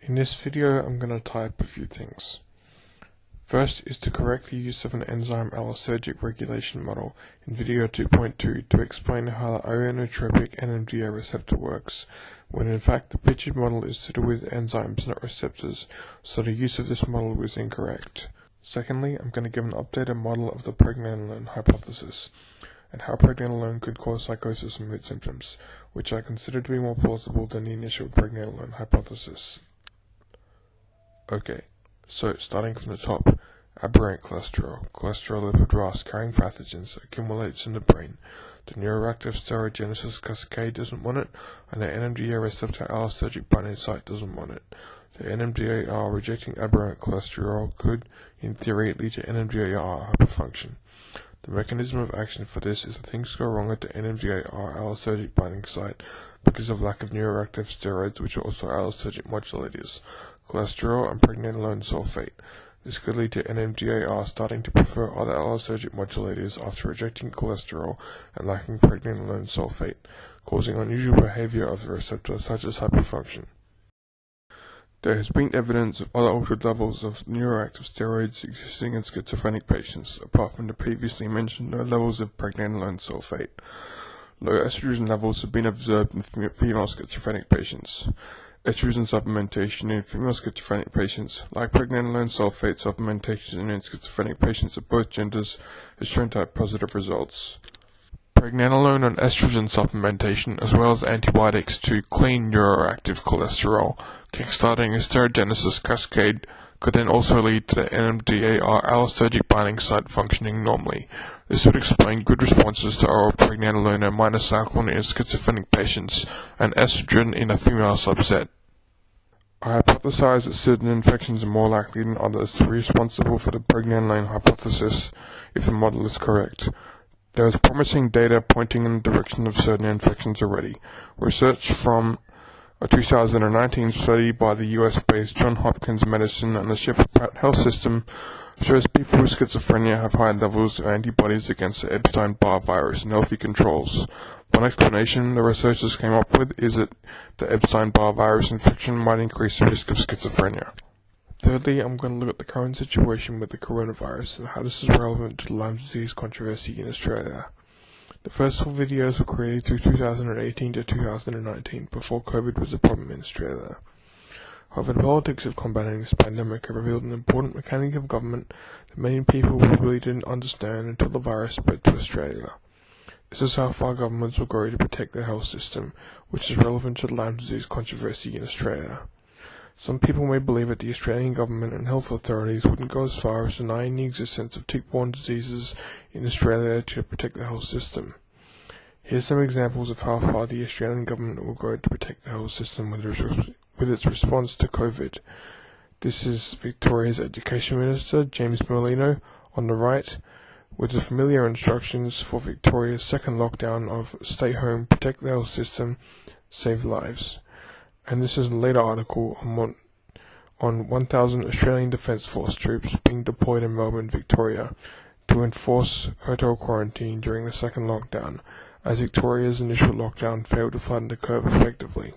In this video, I'm going to tie up a few things. First is to correct the use of an enzyme allostergic regulation model in video 2.2 to explain how the ionotropic NMDA receptor works, when in fact the pictured model is to do with enzymes, not receptors, so the use of this model was incorrect. Secondly, I'm going to give an updated model of the pregnenolone hypothesis, and how pregnenolone could cause psychosis and mood symptoms, which I consider to be more plausible than the initial pregnenolone hypothesis. Okay, so starting from the top, aberrant cholesterol, cholesterol lipid RAS carrying pathogens, accumulates in the brain. The neuroactive steroidogenesis cascade doesn't want it, and the NMDA receptor allostergic binding site doesn't want it. The NMDAR rejecting aberrant cholesterol could, in theory, lead to NMDAR hyperfunction. The mechanism of action for this is that things go wrong at the NMDAR allostergic binding site because of lack of neuroactive steroids, which are also allostergic modulators, cholesterol and pregnenolone sulfate. This could lead to NMDAR starting to prefer other allostergic modulators after rejecting cholesterol and lacking pregnenolone sulfate, causing unusual behavior of the receptor such as hyperfunction. There has been evidence of other altered levels of neuroactive steroids existing in schizophrenic patients, apart from the previously mentioned low levels of pregnenolone sulfate. Low estrogen levels have been observed in female schizophrenic patients. Estrogen supplementation in female schizophrenic patients, like pregnenolone sulfate supplementation in schizophrenic patients of both genders, has shown to have positive results. Pregnenolone and estrogen supplementation, as well as antibiotics to clean neuroactive cholesterol, kickstarting a steroidogenesis cascade, could then also lead to the NMDAR allostergic binding site functioning normally. This would explain good responses to oral pregnenolone and minocycline in schizophrenic patients, and estrogen in a female subset. I hypothesize that certain infections are more likely than others to be responsible for the pregnenolone hypothesis if the model is correct. There is promising data pointing in the direction of certain infections already. Research from a 2019 study by the US-based Johns Hopkins Medicine and the Shepherd Pratt Health System shows people with schizophrenia have high levels of antibodies against the Epstein-Barr virus in healthy controls. One explanation the researchers came up with is that the Epstein-Barr virus infection might increase the risk of schizophrenia. Thirdly, I'm going to look at the current situation with the coronavirus and how this is relevant to the Lyme disease controversy in Australia. The first 4 videos were created through 2018 to 2019, before COVID was a problem in Australia. However, the politics of combating this pandemic have revealed an important mechanic of government that many people probably didn't understand until the virus spread to Australia. This is how far governments will go to protect their health system, which is relevant to the Lyme disease controversy in Australia. Some people may believe that the Australian government and health authorities wouldn't go as far as denying the existence of tick-borne diseases in Australia to protect the health system. Here's some examples of how far the Australian government will go to protect the health system with its response to COVID. This is Victoria's Education Minister, James Merlino, on the right, with the familiar instructions for Victoria's second lockdown of stay home, protect the health system, save lives. And this is a later article on 1,000 Australian Defence Force troops being deployed in Melbourne, Victoria, to enforce hotel quarantine during the second lockdown, as Victoria's initial lockdown failed to flatten the curve effectively.